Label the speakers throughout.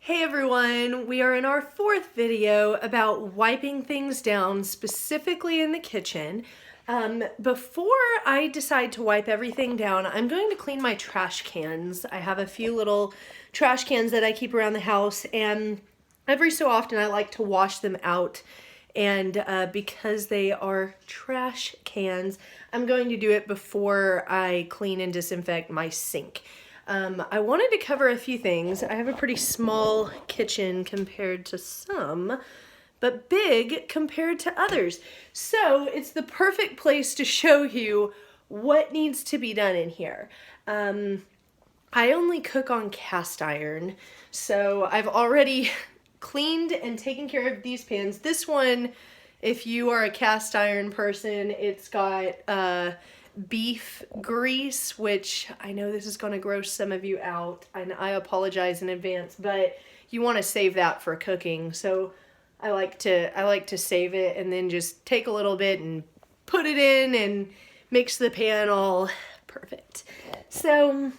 Speaker 1: Hey everyone, we are in our fourth video about wiping things down, specifically in the kitchen. Before I decide to wipe everything down, I'm going to clean my trash cans. I have a few little trash cans that I keep around the house, and every so often I like to wash them out. And because they are trash cans, I'm going to do it before I clean and disinfect my sink. I wanted to cover a few things. I have a pretty small kitchen compared to some, but big compared to others. So it's the perfect place to show you what needs to be done in here. I only cook on cast iron, so I've already cleaned and taken care of these pans. This one, if you are a cast iron person, it's got beef grease, which I know this is going to gross some of you out, and I apologize in advance, but you want to save that for cooking. So I like to save it and then just take a little bit and put it in and mix the pan all perfect. So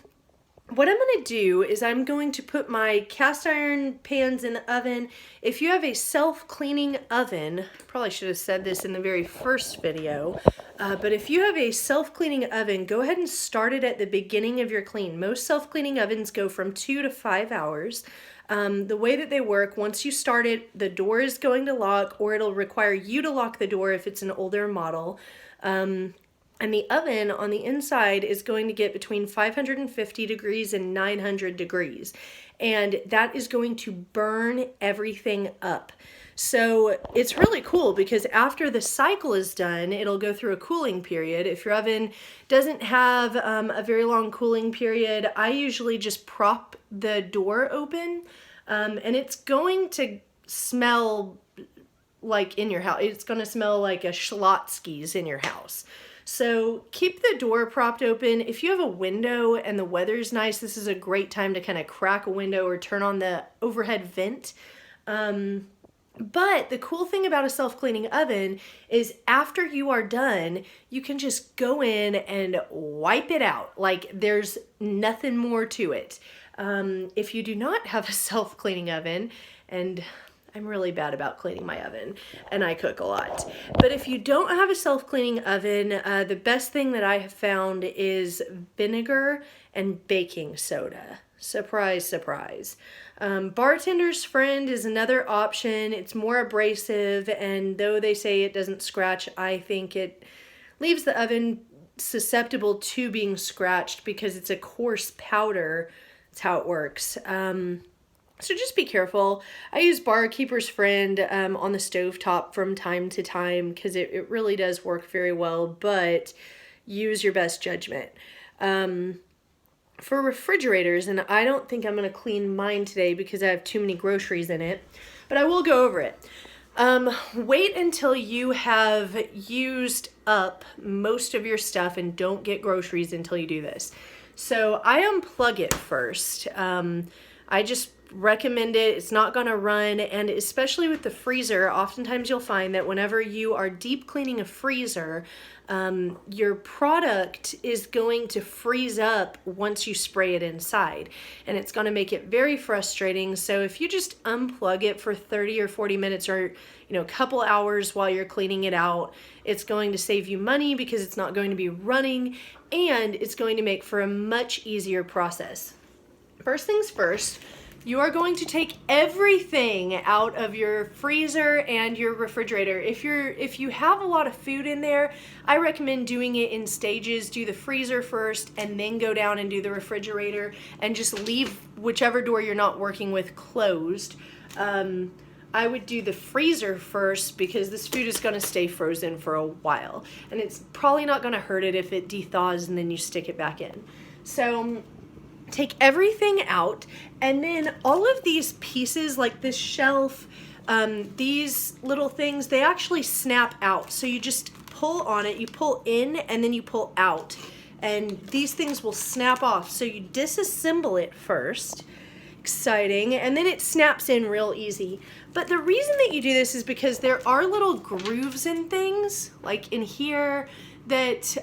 Speaker 1: what I'm going to do is I'm going to put my cast iron pans in the oven. If you have a self-cleaning oven, probably should have said this in the very first video, but if you have a self-cleaning oven, go ahead and start it at the beginning of your clean. Most self-cleaning ovens go from 2 to 5 hours. The way that they work, once you start it, the door is going to lock, or it'll require you to lock the door if it's an older model. And the oven on the inside is going to get between 550 degrees and 900 degrees. And that is going to burn everything up. So it's really cool because after the cycle is done, it'll go through a cooling period. If your oven doesn't have a very long cooling period, I usually just prop the door open, and it's going to smell like in your house. It's going to smell like a Schlotzsky's in your house. So keep the door propped open. If you have a window and the weather's nice, this is a great time to kind of crack a window or turn on the overhead vent. But the cool thing about a self-cleaning oven is after you are done, you can just go in and wipe it out. Like there's nothing more to it. If you do not have a self-cleaning oven, and I'm really bad about cleaning my oven, and I cook a lot. But if you don't have a self-cleaning oven, the best thing that I have found is vinegar and baking soda. Surprise, surprise. Bartender's Friend is another option. It's more abrasive, and though they say it doesn't scratch, I think it leaves the oven susceptible to being scratched because it's a coarse powder. That's how it works. So just be careful. I use Barkeeper's Friend on the stovetop from time to time because it really does work very well, but use your best judgment. For refrigerators, and I don't think I'm going to clean mine today because I have too many groceries in it, but I will go over it. Wait until you have used up most of your stuff and don't get groceries until you do this. So I unplug it first. I just recommend it. It's not going to run, and especially with the freezer, oftentimes you'll find that whenever you are deep cleaning a freezer, your product is going to freeze up once you spray it inside, and it's going to make it very frustrating. So if you just unplug it for 30 or 40 minutes or a couple hours while you're cleaning it out, it's going to save you money because it's not going to be running, and it's going to make for a much easier process. First things first, you are going to take everything out of your freezer and your refrigerator. If you have a lot of food in there, I recommend doing it in stages. Do the freezer first and then go down and do the refrigerator, and just leave whichever door you're not working with closed. I would do the freezer first because this food is going to stay frozen for a while, and it's probably not going to hurt it if it dethaws and then you stick it back in. So take everything out, and then all of these pieces, like this shelf, these little things, they actually snap out. So you just pull on it, you pull in, and then you pull out, and these things will snap off. So you disassemble it first. Exciting. And then it snaps in real easy. But the reason that you do this is because there are little grooves in things, like in here. that,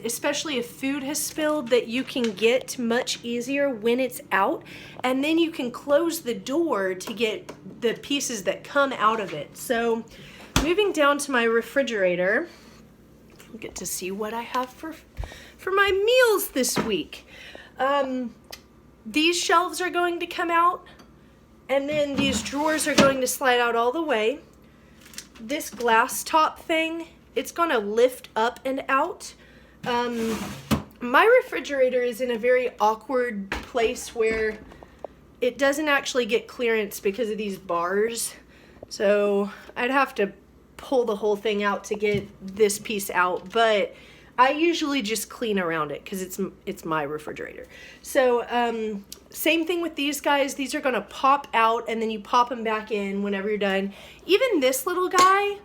Speaker 1: especially if food has spilled, that you can get much easier when it's out. And then you can close the door to get the pieces that come out of it. So moving down to my refrigerator, I'll get to see what I have for my meals this week. These shelves are going to come out, and then these drawers are going to slide out all the way. This glass top thing, it's gonna lift up and out. My refrigerator is in a very awkward place where it doesn't actually get clearance because of these bars. So I'd have to pull the whole thing out to get this piece out, but I usually just clean around it because it's my refrigerator. So same thing with these guys. These are gonna pop out and then you pop them back in whenever you're done. Even this little guy,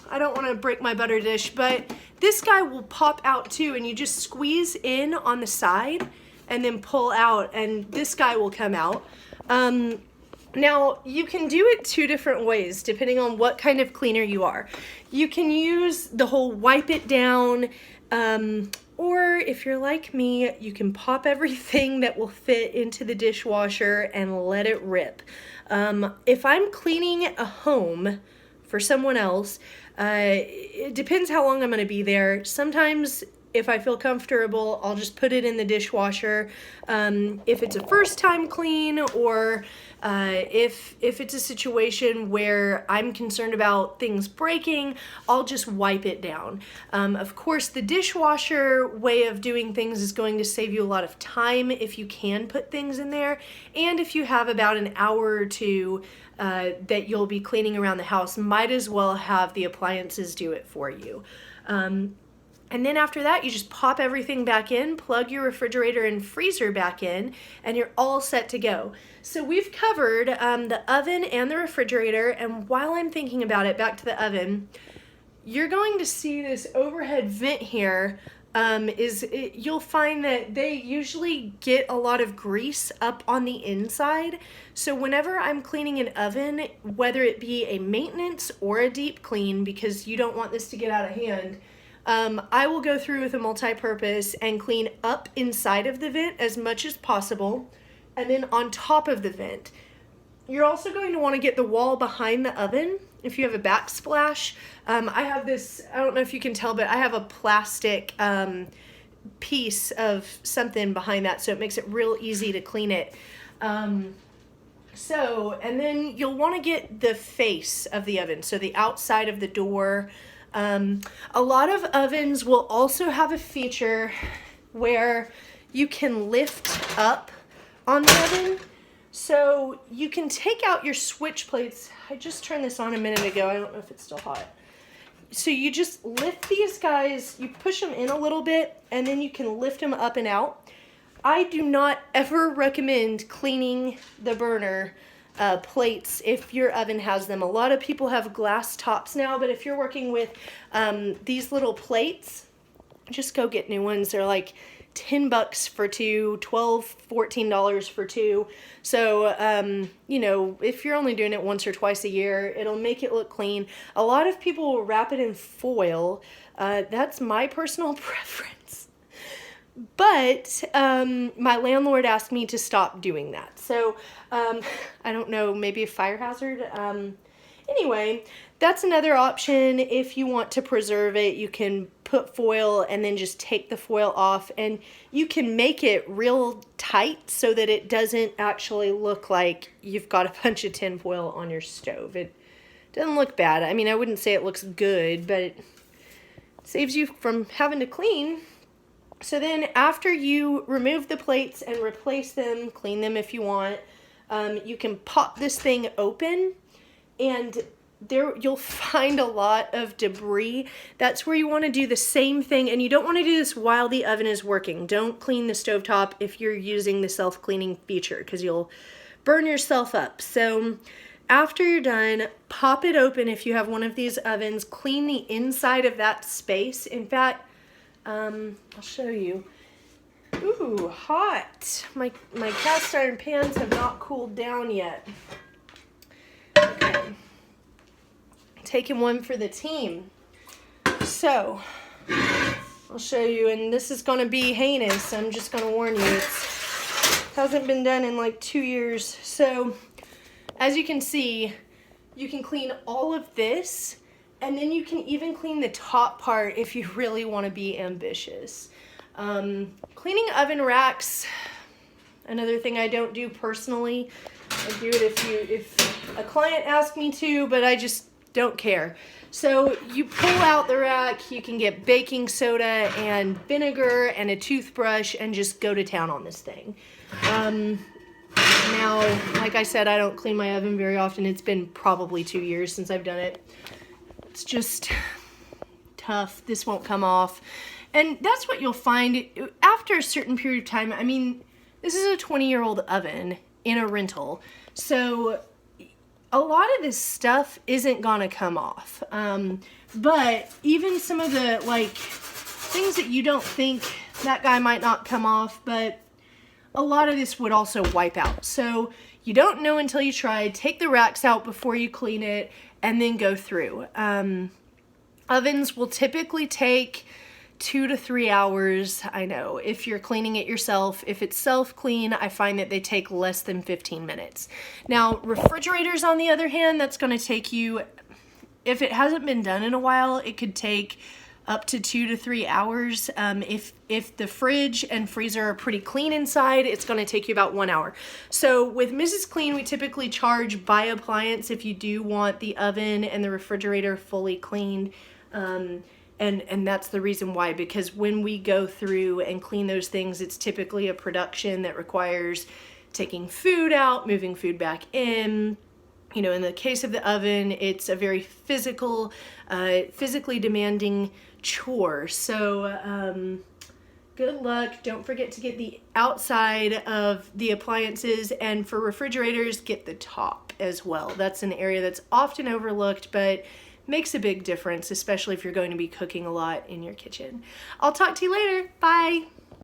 Speaker 1: I don't want to break my butter dish, but this guy will pop out too, and you just squeeze in on the side and then pull out, and this guy will come out. Now, you can do it two different ways depending on what kind of cleaner you are. You can use the whole wipe it down, or if you're like me, you can pop everything that will fit into the dishwasher and let it rip. If I'm cleaning a home for someone else, it depends how long I'm going to be there. Sometimes if I feel comfortable, I'll just put it in the dishwasher. If it's a first time clean, or if it's a situation where I'm concerned about things breaking, I'll just wipe it down. Of course, the dishwasher way of doing things is going to save you a lot of time if you can put things in there, and if you have about an hour or two that you'll be cleaning around the house, might as well have the appliances do it for you. And then after that, you just pop everything back in, plug your refrigerator and freezer back in, and you're all set to go. So we've covered the oven and the refrigerator, and while I'm thinking about it, back to the oven, you're going to see this overhead vent here. You'll find that they usually get a lot of grease up on the inside. So whenever I'm cleaning an oven, whether it be a maintenance or a deep clean, because you don't want this to get out of hand, I will go through with a multi-purpose and clean up inside of the vent as much as possible, and then on top of the vent. You're also going to want to get the wall behind the oven if you have a backsplash. I have this, I don't know if you can tell, but I have a plastic piece of something behind that, so it makes it real easy to clean it. And then you'll want to get the face of the oven, so the outside of the door. A lot of ovens will also have a feature where you can lift up on the oven. So you can take out your switch plates. I just turned this on a minute ago. I don't know if it's still hot. So you just lift these guys, you push them in a little bit, and then you can lift them up and out. I do not ever recommend cleaning the burner plates if your oven has them. A lot of people have glass tops now, but if you're working with these little plates, just go get new ones. They're like $10 for two, $12, $14 for two. So, you know, if you're only doing it once or twice a year, it'll make it look clean. A lot of people will wrap it in foil. That's my personal preference. But my landlord asked me to stop doing that. So, I don't know, maybe a fire hazard. Anyway, that's another option. If you want to preserve it, you can put foil and then just take the foil off, and you can make it real tight so that it doesn't actually look like you've got a bunch of tin foil on your stove. It doesn't look bad. I mean, I wouldn't say it looks good, but it saves you from having to clean. So then after you remove the plates and replace them, clean them if you want, you can pop this thing open, and there you'll find a lot of debris. That's where you want to do the same thing, and you don't want to do this while the oven is working. Don't clean the stovetop if you're using the self-cleaning feature, because you'll burn yourself up. So after you're done, pop it open if you have one of these ovens. Clean the inside of that space. In fact, I'll show you. Ooh, hot. My cast iron pans have not cooled down yet. Okay. Taking one for the team. So I'll show you, and this is going to be heinous. I'm just going to warn you. It hasn't been done in like 2 years. So as you can see, you can clean all of this, and then you can even clean the top part if you really want to be ambitious. Cleaning oven racks, another thing I don't do personally. I do it if a client asks me to, but I just don't care. So you pull out the rack, you can get baking soda and vinegar and a toothbrush and just go to town on this thing. Now, like I said, I don't clean my oven very often. It's been probably 2 years since I've done it. It's just tough. This won't come off. And that's what you'll find after a certain period of time. I mean, this is a 20-year-old oven in a rental. So a lot of this stuff isn't gonna come off. But even some of the like things that you don't think that guy might not come off, but a lot of this would also wipe out. So you don't know until you try. Take the racks out before you clean it and then go through. Ovens will typically take 2 to 3 hours. I know if you're cleaning it yourself. If it's self-clean, I find that they take less than 15 minutes. Now, refrigerators, on the other hand, that's going to take you, if it hasn't been done in a while, it could take up to 2 to 3 hours. If the fridge and freezer are pretty clean inside, it's going to take you about 1 hour. So with Mrs. Clean, we typically charge by appliance if you do want the oven and the refrigerator fully cleaned. And that's the reason why, because when we go through and clean those things, it's typically a production that requires taking food out, moving food back in. You know, in the case of the oven, it's a very physically demanding chore. So good luck. Don't forget to get the outside of the appliances, and for refrigerators, get the top as well. That's an area that's often overlooked, but makes a big difference, especially if you're going to be cooking a lot in your kitchen. I'll talk to you later. Bye.